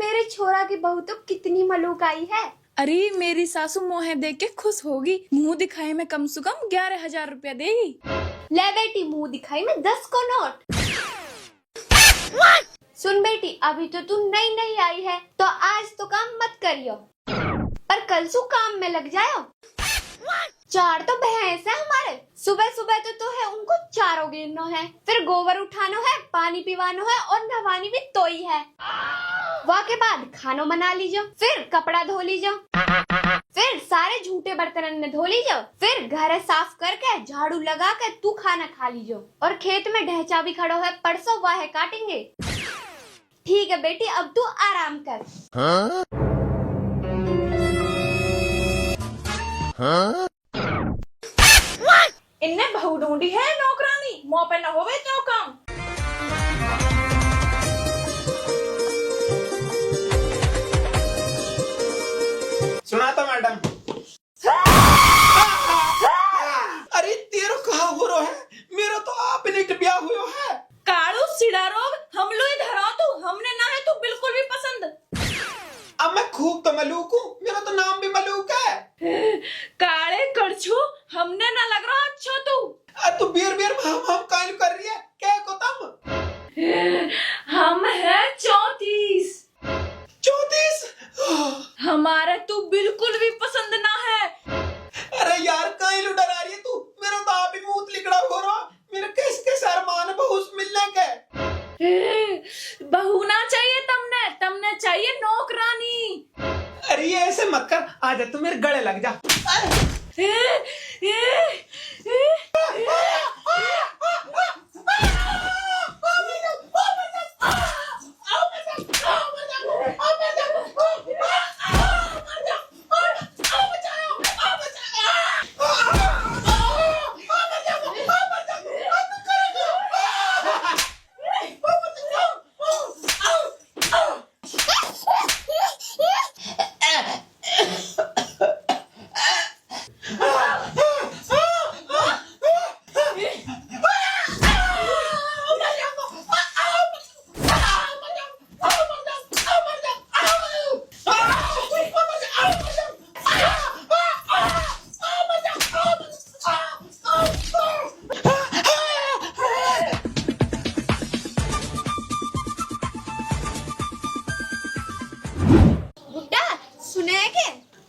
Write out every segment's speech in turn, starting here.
मेरे छोरा की बहू तो कितनी मलूक आई है। अरे मेरी सासू मोहे देख के खुश होगी, मुंह दिखाई में कम से कम 11,000 रुपया देगी। ले बेटी, मुंह दिखाई में 10 को नोट। सुन बेटी, अभी तो तू नई नई आई है तो आज तो काम मत करियो, पर कल सु काम में लग जायो। 4 तो भैंस है हमारे, सुबह सुबह तो है उनको चारों गिरनो है, फिर गोबर उठानो है, पानी पिवानो है और नहवानी भी तो ही है। वहाँ के बाद खानो बना लीजो, फिर कपड़ा धो लीजो, फिर सारे झूठे बर्तन में धो लीजो, फिर घर साफ करके झाड़ू लगा के तू खाना खा लीजो। और खेत में ढहचा भी खड़ो है, परसों वाहे काटेंगे। ठीक है बेटी, अब तू आराम कर। इनने बहू ढूंढी है नौकरानी, मुँह पे न होवे तो काम। सुना तो मैडम। अरे तेरो कहा हो रहा है, मेरा तो आप नहीं ब्याह हुआ है। कालू सिड़ा रोग हम लो इधर आओ, तू हमने ना है तू बिल्कुल भी पसंद। अब मैं खूब तो मलूक हूँ, मेरा तो नाम भी मलूक है। काले कड़छू हमने ना लग रहा अच्छा तू बियर बियर हम कायल कर रही है क्या को तुम? हम है 34। 34? हमारे तू बिल्कुल भी पसंद ना है। अरे यार कायल डरा रही है तू, मेरा तो आप ही मुंह लिकड़ा हो रहा। मेरे किसके सरमान बहू मिलने के। बहू ना चाहिए तमने चाहिए नौकरानी। अरे ये ऐसे मत कर, आजा तू मेरे गले लग जा।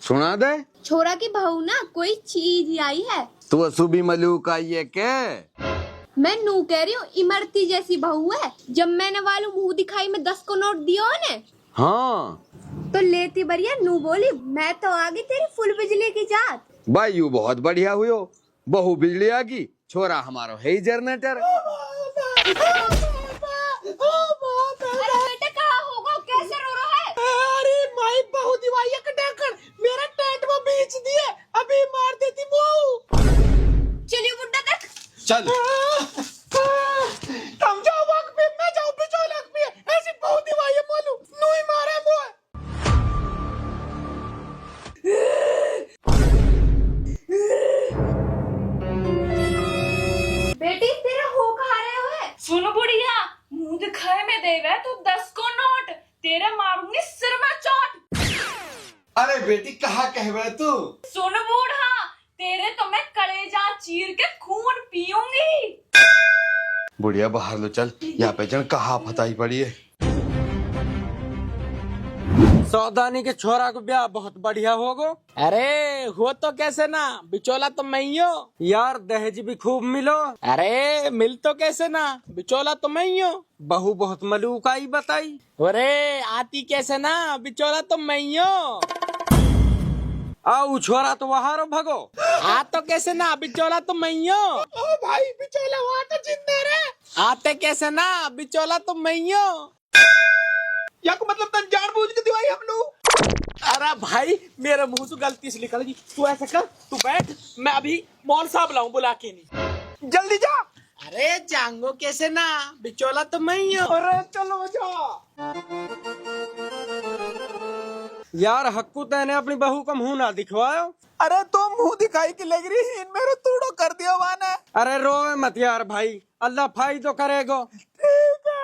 सुना दे। छोरा की बहू ना कोई चीज आई है। तू असुबी मलूक आई है क्या? मैं नू कह रही हूँ, इमरती जैसी बहू है। जब मैंने वालू मुंह दिखाई में 10 को नोट दिया ने, हाँ तो लेती बढ़िया नू बोली मैं तो आ गई तेरी फुल बिजली की जात। भाई यू बहुत बढ़िया हुयो, बहू बिजली आ गई, छोरा हमारो है ही जनरेटर। अरे बेटा कहाँ होगा, कैसे रो रहा है? अरे माई बहू दिवाई कटाकर मेरा टेंट में बेच दिए, अभी मार देती बहू। चलिए बुड्ढा तक चल। तुम जाओ वक्त पे, मैं जाऊं बिचौलक पे। ऐसी बहू दिवाई मालूम नू ही मारा मुझे। बेटी तेरा हो कहाँ रहे हो है? सुन बुढ़िया, मुंह दिखाए में देवे तो 10 को नोट, तेरे मारूंगी सिर में चोट। अरे बेटी कहाँ कहवे तू? सुन बूढ़ा, तेरे तो मैं कलेजा चीर के खून पीऊंगी। बुढ़िया बाहर लो चल, यहाँ पे जन कहाँ फताई पड़ी है। सौदानी के छोरा को ब्याह बहुत बढ़िया होगो। अरे हो तो कैसे ना, बिचौला तो मैं ही हूँ यार, दहेज भी खूब मिलो। अरे मिल तो कैसे ना, बिचौला तो मैं ही हूँ। बहू बहुत मलूक आई बताई। अरे आती कैसे ना, बिचौला तो मैं ही हूँ। आओ छोरा तो वहां रो भगो। आ तो कैसे ना, बिचौला तो मैं ही हूँ। ओ भाई बिचौला वहाँ तो जिंदा रहे। आते कैसे ना, बिचौला तो मैं ही हूँ। या को मतलब तन जानबूझ के दिवाई हम लोग। अरे भाई मेरे मुंह से गलती से निकल गई। तू ऐसा कर, तू बैठ, मैं अभी मौल साहब लाऊं बुला के। नहीं जल्दी जा। अरे जांगो कैसे ना, बिचौला तो मैं ही हूँ। अरे चलो जा। यार हक्कू तैने अपनी बहू का मुंह ना दिखवायो। अरे तो मुंह दिखाई की लग रही है, मेरे तूड़ो कर दिया वाने। अरे रोवे मत यार भाई, अल्लाह फाई तो करेगो। ठीक है।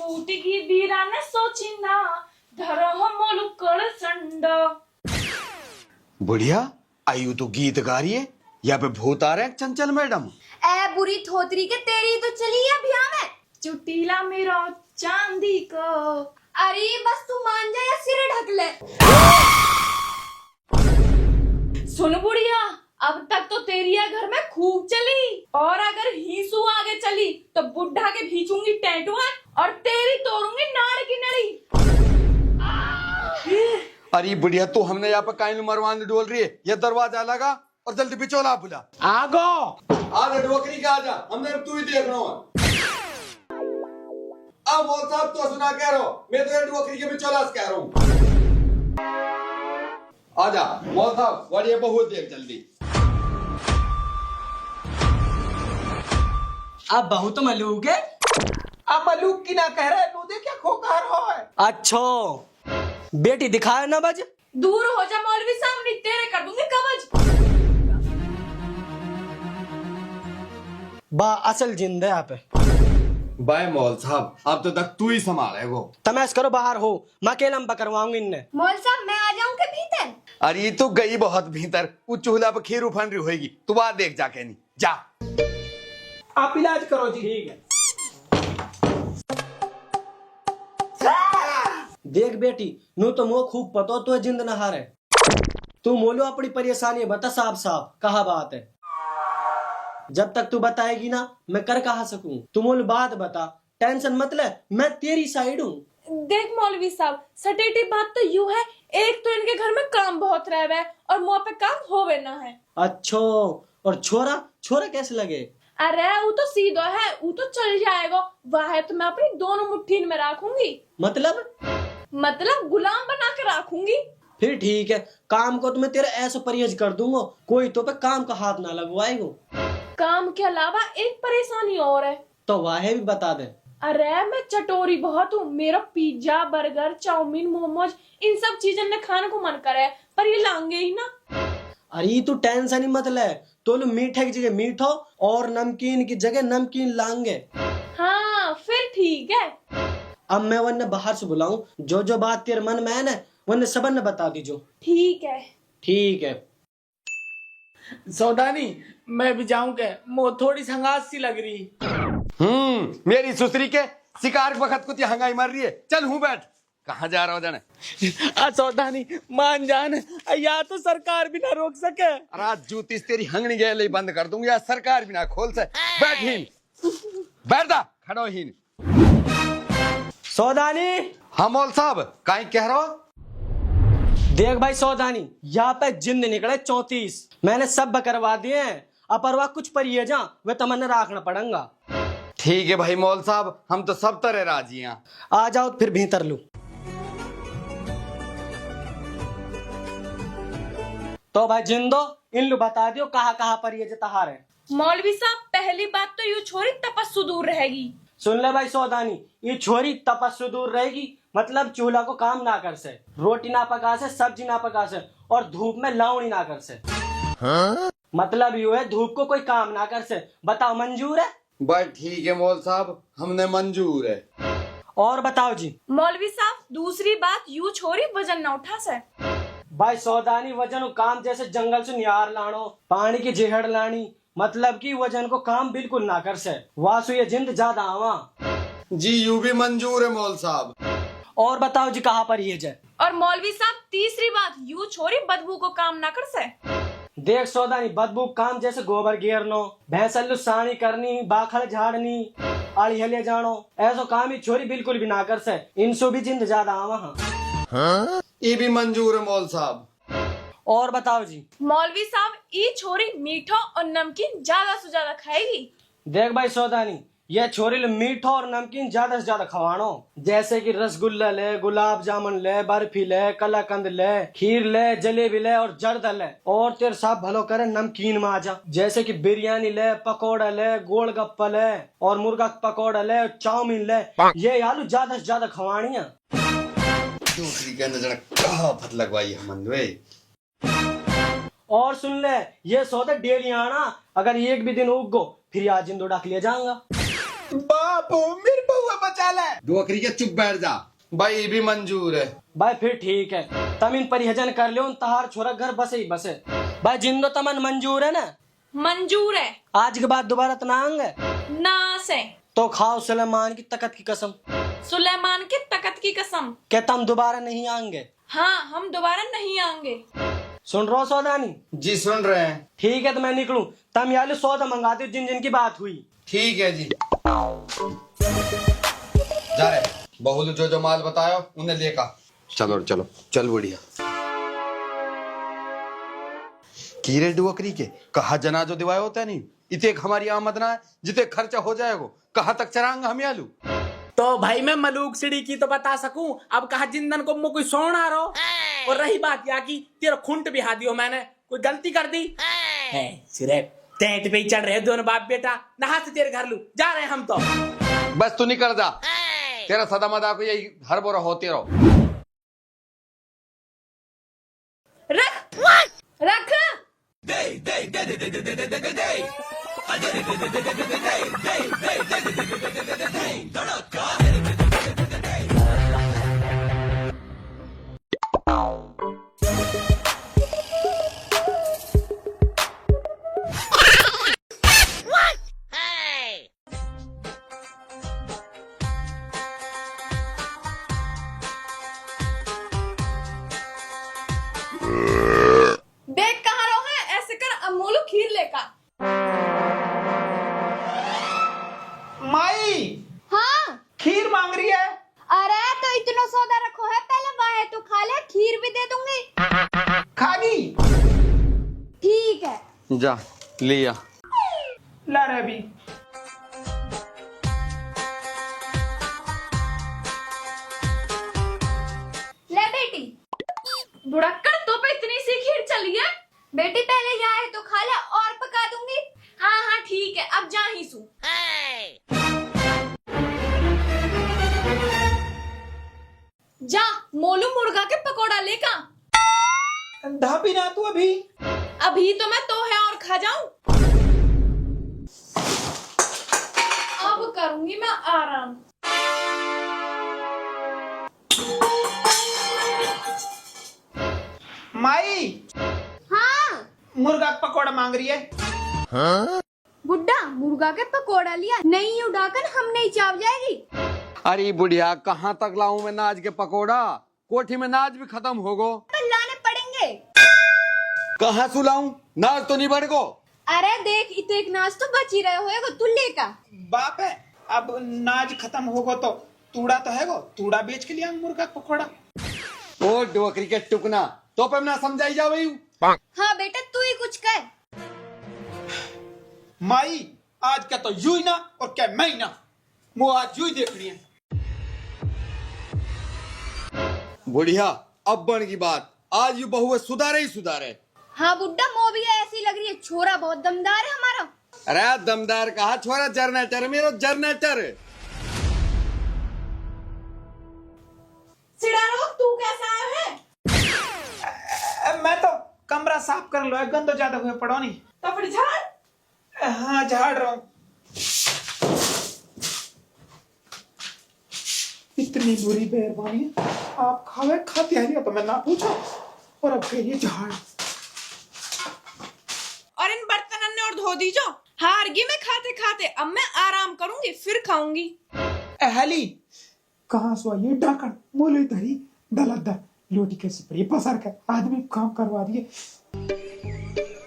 सूटगी बीरा ने सोची ना धरो मोलू कड़ संडा। बुढ़िया आयु तो गीत गा रही है, यहाँ पे भूत आ रहे हैं चंचल मैडम। ए बुरी थोतरी के तेरी तो चली है भैया में। चुटीला मेरो चांदी को। अरे बस तू मान जा या सिरे ढक ले। सुन बुढ़िया, अब तक तो तेरी है घर में खूब चली, और अगर हीसू आगे चली तो बुढ़ा के भीचूंगी टेंटुआ और तेरी तोड़ूंगी नाड़ की नड़ी। अरे बुढ़िया तू हमने यहाँ पे काइन मरवाने डोल रही है, ये दरवाजा लगा और जल्दी बिचौला बुला। आगो आजा डोकरी का आजा, हमने तू ही देख रहा हूँ। अब बोल साहब तो सुना कह रहा हूँ, मैं तो ये डोकरी के बिचौला से कह रहा हूँ। आजा बोल साहब, बढ़िया बहुत देख जल्दी। अब बहुत मलूक है। अब मलूक की ना कह रहा है, तू दे क्या खोकार हो है। अच्छो बेटी दिखाए ना बज। दूर हो जा मौलवी साहब, नहीं तेरे कर दूंगी कवच। बा असल जिंद है आप। बाय मौल साहब, अब तो तक तू ही संभाले वो। तमेश करो बाहर हो, मैं अकेला करवाऊंगी इनने। मौल साहब मैं आ जाऊं के भीतर? अरे तू गई बहुत भीतर, वो चूल्हा पे खीर उफन रही होगी, तू बात देख जाके नहीं जा। आप इलाज करो जी। ठीक है। देख बेटी, नू तो मो खूब पतो तो जिंद न हारे। तू मोलो अपनी परेशानी बता साफ साफ, कहा बात है। जब तक तू बताएगी ना मैं कर कहा सकूं। तू मोल बात बता, टेंशन मत ले, मैं तेरी साइड हूँ। देख मौलवी साहब, सटेटी बात तो यूं है, एक तो इनके घर में काम बहुत रह है और मुँह पे काम होवे ना है। अच्छो, और छोरा छोरा कैसे लगे? अरे वो तो सीधा है, वो तो चल जाएगा। वह तो मैं अपनी दोनों मुट्ठी में रखूंगी। मतलब गुलाम बना के रखूंगी। फिर ठीक है, काम को तो मैं तेरा ऐसा परहेज कर दूंगा, कोई तो पे काम का हाथ ना लगवाएगा। काम के अलावा एक परेशानी और है। तो वाहे भी बता दे। अरे मैं चटोरी बहुत हूँ, मेरा पिज्जा बर्गर चाउमीन मोमोज इन सब चीजें ने खाने को मन करे, पर ये लाएंगे ही ना। अरे तू टेंशन ही मत ले, तो मीठे की जगह मीठो और नमकीन की जगह नमकीन लाएंगे। हाँ फिर ठीक है। अब मैं वन्ने बाहर से बुलाऊं, जो जो बात तेरे मन में है ना वन्ने सबन ने बता दीजो। ठीक है। ठीक है। सौदानी मैं भी जाऊं क्या? मो थोड़ी संगास सी लग रही। मेरी सुसरी के शिकार के वक्त कुछ हंगाई मार रही है, चल हूँ बैठ। कहाँ जा रहा हो जाने? सौदानी मान जान, या तो सरकार भी ना रोक सके। अरे आज जूती तेरी हंगनी गए बंद कर दूंगी, या सरकार भी ना खोल से। बैठ हीन, बैठ जा, खड़ो हीन। सौदानी। हाँ मौल साहब, काई कह रहा हो? देख भाई सौदानी, यहाँ पे जिंद निकले 34, मैंने सब करवा दिए हैं। अपरवा कुछ परिए जा वे तमन्ना रखना पड़ेगा। ठीक है भाई मौल साहब, हम तो सब तरह राजी हैं। आ जाओ फिर भीतर लू। तो भाई जिंदो इन लू बता दियो कहाँ पर ये तहार है। मौलवी साहब पहली बात तो यू छोरी तपस्सु दूर रहेगी। सुन ले भाई सौदानी, ये छोरी तपस्सु दूर रहेगी, मतलब चूल्हा को काम ना कर से, रोटी ना पका से, सब्जी ना पका से, और धूप में लावणी ना कर से। मतलब यू है धूप को कोई काम ना कर से। बताओ मंजूर है? बस ठीक है मौल साहब, हमने मंजूर है। और बताओ जी। मौलवी साहब दूसरी बात, यू छोरी वजन न उठा से। भाई सौदानी वजन काम जैसे जंगल से निहार लानो, पानी की जेहड़ लानी, मतलब कि वजन को काम बिल्कुल ना कर से। वासु ये जिंद ज्यादा आवा। जी यू भी मंजूर है मौल साहब। और बताओ जी कहाँ पर ये जाए? और मौलवी साहब तीसरी बात, यू छोरी बदबू को काम ना कर से। देख सौदानी, बदबू काम जैसे गोबर घेरनो, भैंसल्लू सानी करनी, बाखड़ झाड़नी, आड़ी हले जानो, ऐसो काम ही छोरी बिल्कुल भी ना कर से। इनसो भी जिंद ज्यादा आवा। हाँ? ये भी मंजूर है मौल साहब। और बताओ जी। मौलवी साहब ये छोरी मीठा और नमकीन ज्यादा से ज्यादा खाएगी। देख भाई सौदानी, ये छोरी मीठा और नमकीन ज्यादा से ज्यादा खवानो, जैसे कि रसगुल्ला ले, गुलाब जामुन ले, बर्फी ले, कलाकंद ले, खीर ले, जलेबी ले और जर्दा ले। और तेरे साहब भलो करे नमकीन में आ जा, जैसे कि बिरयानी ले, पकौड़ा ले, गोलगप्पा ले और मुर्गा पकौड़ा ले, चाउमीन ले। ये आलू ज्यादा से ज्यादा खवानी है। दूसरी के अंदर कहाँ फत लगवाई है मंदवे। और सुन ले, ये सौदा डेली आना, अगर एक भी दिन उग गो फिर आज जिंदो डाक लिया जाऊंगा। बाप बापू मेरी बहुआ बचा ले। डुअकरी के चुप बैठ जा। भाई भी मंजूर है। भाई फिर ठीक है, तम इन परिहजन कर लो, तहार छोरा घर बसे ही बसे। भाई जिंदो तमन मंजूर है ना? मंजूर है। आज के बाद दोबारा तनांग है ना से तो खाओ सुलेमान की तकत की कसम। सुलेमान की तकत की कसम। क्या तुम दोबारा नहीं आएंगे? हाँ, हम दोबारा नहीं आएंगे। सुन रहे हो सौदानी? जी सुन रहे हैं। ठीक है तो मैं निकलूं, तुम यार सौदा मंगाते हो जिन जिन की बात हुई। ठीक है जी। जा रहे बहुल जो माल बतायो उन्हें लेकर चलो। चलो चल बुढ़िया। कीरे डुअकरी के कहा जना जो दिवाए होता नहीं, इतने हमारी आमद ना है, जितने खर्चा हो जाएगा कहा तक चरांग हम आलू। तो भाई मैं मलूक सिड़ी की तो बता सकूं, अब कहा जिंदन को मुझे कोई सोना रो। और रही बात या की तेरा खुंट बिहा दियो, मैंने कोई गलती कर दी है? सिर्फ टेंट पे ही चढ़ रहे दोनों बाप बेटा, नहा से तेरे घर लू जा रहे हम तो। बस तू निकल जा, तेरा सदा मदा को यही हर बोरा होते रहो। रख रख। देख कहाँ रहो है, ऐसे कर अमूलू खीर लेकर। माई हाँ खीर मांग रही है। अरे तो इतना सौदा रखो है, पहले वाहे तो खा ले, खीर भी दे दूंगी। खागी ठीक है। जा लिया। ला रहे भी। ले बेटी। बुढ़क्कड़ तो पे इतनी सी खीर चली है। बेटी पहले जाए तो खा ले, और पका दूंगी। हाँ हाँ ठीक है, अब जा ही सू। जा मोलू मुर्गा के पकोड़ा लेका। ढाबी ना तू अभी। अभी तो मैं तो है और खा जाऊं। अब करूंगी मैं आराम। माई हाँ मुर्गा का पकौड़ा मांग रही है। बुड्ढा मुर्गा के पकोड़ा लिया, नहीं उड़ाकर हम नहीं चाव जाएगी। अरे बुढ़िया कहाँ तक लाऊं मैं नाज के पकोड़ा, कोठी में नाज भी खत्म हो गो। पर लाने पड़ेंगे। कहाँ सुलाऊं, नाज तो नहीं बढ़ गो। अरे देख इतने एक नाच तो बच ही रहे होएगा, तू लेका। बाप है अब नाज खत्म होगो तो तूड़ा तो है गो, तूड़ा बेच के लिया मुर्गा का पकौड़ा। ओ डुअकरी के टुकना तो पे ना समझाई जा वही। हाँ बेटा तू ही कुछ कर। माई आज क्या तो यू ही ना और क्या मैं ही ना, वो आज यू ही देखनी है। बुढ़िया अब बन की बात, आज यू बहु सुधारे ही सुधारे। हाँ बुड्ढा मो भी ऐसी लग रही है, छोरा बहुत दमदार है हमारा। अरे दमदार कहा छोरा, जनरेटर मेरा जनरेटर। सिडारो तू कैसा आया है? मैं तो कमरा साफ कर लो, गंदो ज्यादा हुए पड़ो नहीं। तो फिर झाड़। हाँ झाड़ रहा हूँ। इतनी बुरी मेहरबानी आप खावे खाते हैं तो मैं ना पूछा, और अब फिर ये झाड़। और इन बर्तन ने और धो दीजो। हार गई मैं खाते खाते, अब मैं आराम करूंगी फिर खाऊंगी। हली कहाँ सो ये डाकण बोले धरी दलदा लोटी कैसे पड़ी पसार कर आदमी काम करवा दिए।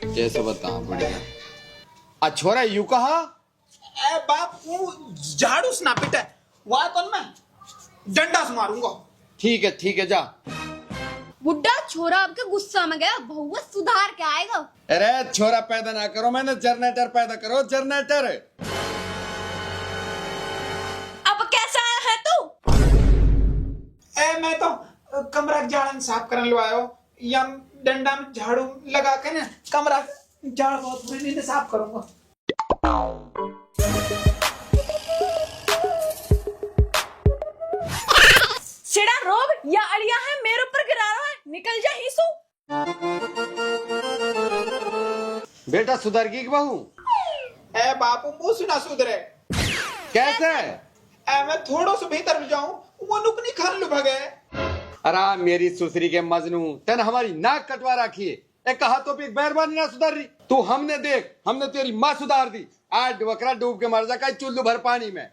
कैसे बता बुढ़िया, छोरा यू कहा। ए बाप वो झाड़ू से ना पिटे, वह तो मैं डंडा से मारूंगा। ठीक है जा। बुड्ढा छोरा आपके गुस्सा में गया, बहुआ सुधार के आएगा। अरे छोरा पैदा ना करो, मैंने जनरेटर पैदा करो, जनरेटर। अब कैसा आया है तू? ए मैं तो कमरा झाड़न साफ करने लो आयो, या डंडा में झाड़ू लगा के ना कमरा झाड़ बहुत बुरी से साफ करूंगा। सिड़ा रोब या अड़िया है मेरे ऊपर गिरा रहा है, निकल जा ही सू। बेटा सुधर की बहू। ए बापू मुंह सुना सुधरे। कैसे मैं थोड़ो से भीतर में जाऊं वो नुकनी खान लु भगे। अरे मेरी सुसरी के मजनू तेन हमारी नाक कटवा रखी है। ए कहा तो भी मेहरबानी ना सुधार रही तू। हमने देख हमने तेरी माँ सुधार दी। आज बकरा डूब के मर जा चुल्लू भर पानी में।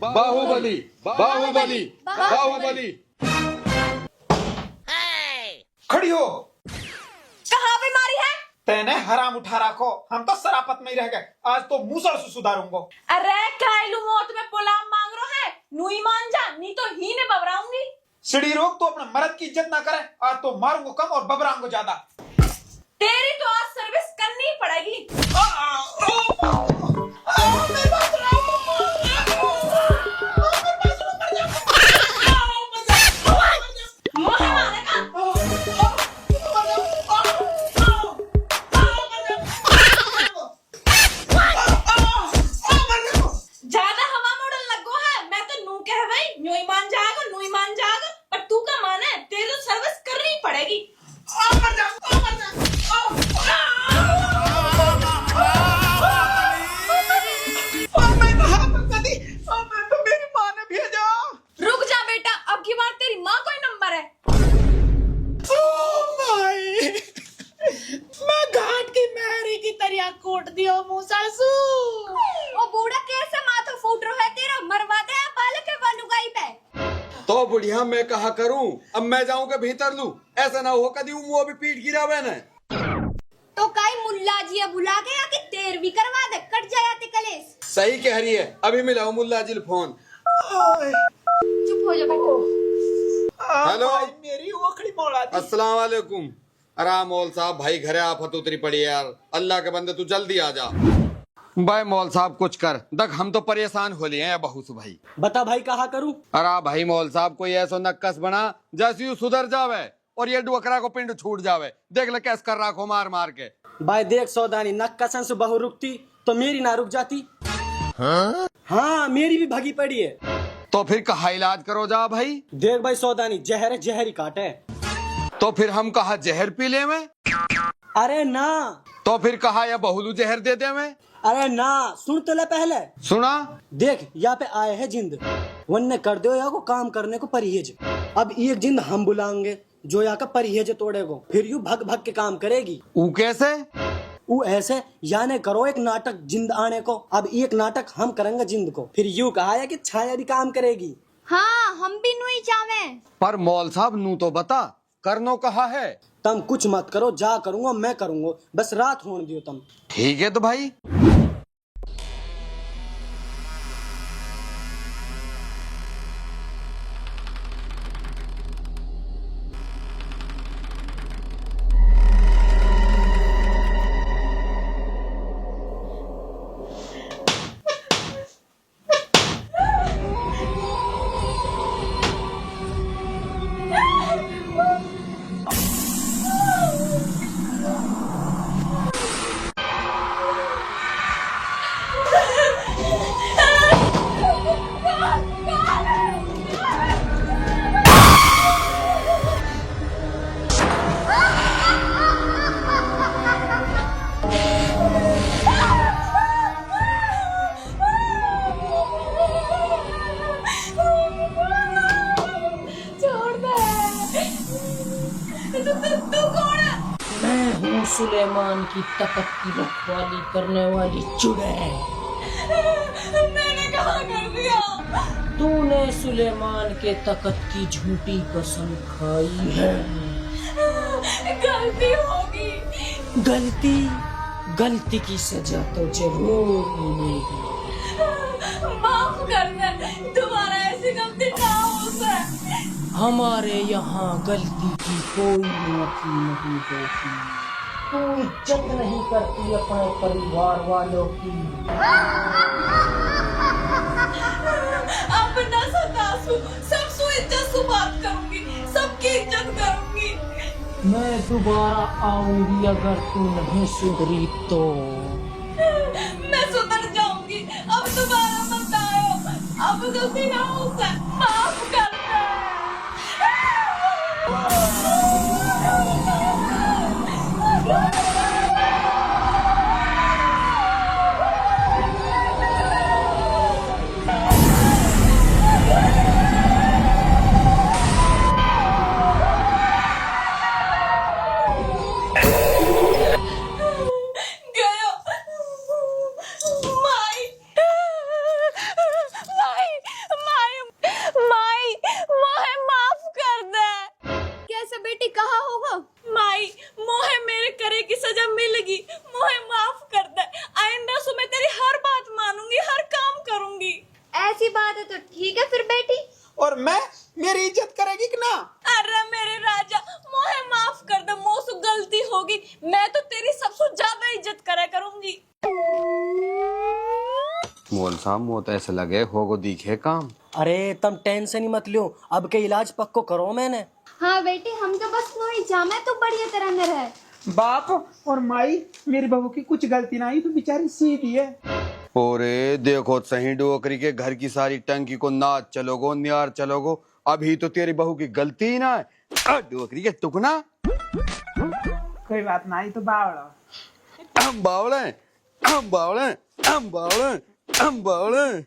बाहुबली बाहुबली बाहुबली। खड़ी हो। कहाँ बीमारी है? तेने हराम उठा रखो, हम तो सरापत में ही रह गए। आज तो मूसर से सुधारूंगा। अरे कायलू मौत में पुलाव मांग रो है, नुई मान जा, नहीं तो ही ने बबराऊंगी। सीढ़ी रोक तो अपने मर्द की इज्जत ना करे। आज तो मारूंगा कम और बबराऊंगा ज्यादा। तेरी तो आज सर्विस करनी ही पड़ेगी। ज्यादा हवा मोड़न लगो है, मैं तो नू कह भाई नुई मान जाएगा, पर तू का मान है, तेरी तो सर्विस करनी ही पड़ेगी। मेरी माँ ने भेजा। रुक जा बेटा, अब की बार तेरी माँ कोई नंबर है। मैं घाट की मेहरी की तरह कोट दियो मुसलसू। ओ बूढ़ा कैसे माथा फूट रहा है तेरा, मरवा दे बालक के बनुगाई पे। तो बुढ़िया मैं कहा करूं, अब मैं जाऊं के भीतर लूं। ऐसा ना हो कदी वो भी पीट गिरावे न। तो काई मुल्ला जी बुला के या कि तेर भी करवा दे, कट जाया ते कलेस। सही कह रही है, अभी मिलाओ मुल्ला जी फोन। चुप हो जा बेटा। हेलो। मेरी ओखड़ी मोड़ा दी। अस्सलाम वालेकुम। अरे मौल साहब भाई घरे आफत उतरी पड़ी है यार, अल्लाह के बंदे तू जल्दी आ जा। भाई मौल साहब कुछ कर दक, हम तो परेशान हो लिए हैं बहू से भाई। बता भाई कहा करूं। अरे भाई मौल साहब कोई ऐसा नक्कस बना जैसे यू सुधर जावे और ये डुकरा को पिंड छूट जावे। देख ले कैस कर रहा को मार मार के। भाई देख सौदानी, नक्कसन से बहू रुकती तो मेरी ना रुक जाती। हाँ मेरी भी भगी पड़ी है। तो फिर कहा इलाज करो जा भाई। देख भाई सौदानी, जहर है जहर ही काटे। तो फिर हम कहा जहर पी ले में। अरे ना। तो फिर कहा या बहुलू जहर दे दे में। अरे ना, सुन तो ले पहले। सुना। देख यहाँ पे आए हैं जिंद, वन्ने कर दो या को काम करने को परहेज। अब एक जिंद हम बुलाएंगे जो यहाँ का परहेज तोड़ेगो, फिर यू भग भग के काम करेगी। ऊ कैसे? ऊ ऐसे याने करो एक नाटक जिंद आने को। अब एक नाटक हम करेंगे जिंद को, फिर यू कहा है कि छाया भी काम करेगी। हाँ हम भी नुई चावे। पर मौल साहब नू तो बता करनो कहा है। तुम कुछ मत करो, जा करूंगा मैं करूंगा, बस रात होने दियो तुम। ठीक है तो भाई। सुलेमान की तकत की रखवाली करने वाली चुड़ैल। मैंने कहा कर दिया। तूने सुलेमान के तकत की झूठी कसम खाई है। गलती होगी। गलती गलती की सजा तो जरूर मिलेगी। माफ कर दे, दोबारा ऐसी गलती ना हो सके। हमारे यहाँ गलती की कोई माफी नहीं होती। तू इज्जत नहीं करती अपने परिवार वालों की। अब न सतासू, सबसे इज्जत से बात करूंगी, सबकी इज्जत करूंगी। मैं दोबारा आऊंगी अगर तू नहीं सुधरी तो। मैं सुधर जाऊंगी, अब दोबारा मत आयो। अब गलती ना हो सके, माफ कर दे। और मैं, मेरी इज्जत करेगी कि ना? अरे मेरे राजा, मोहे माफ कर दे, मोसु गलती होगी। मैं तो तेरी सबसे ज्यादा इज्जत करा करूंगी। मोल साहब मो तो ऐसे लगे होगो दिखे काम। अरे तुम टेंशन ही मत लो, अब के इलाज पक्को करो मैंने। हाँ बेटी, हम तो बस वही जामे तो बढ़िया तरह में रहे। बाप और माई, मेरी बहू की कुछ गलती ना आई तो बेचारी सीधी है। ओरे देखो सही डोकरी के घर की सारी टंकी को नाच चलोगो नियार चलोगो, अभी तो तेरी बहू की गलती ही ना है। डोकरी के टुकना कोई बात ना आई तो बावड़ा। हम बावड़े हम बावड़े हम बावड़े हम बावड़े।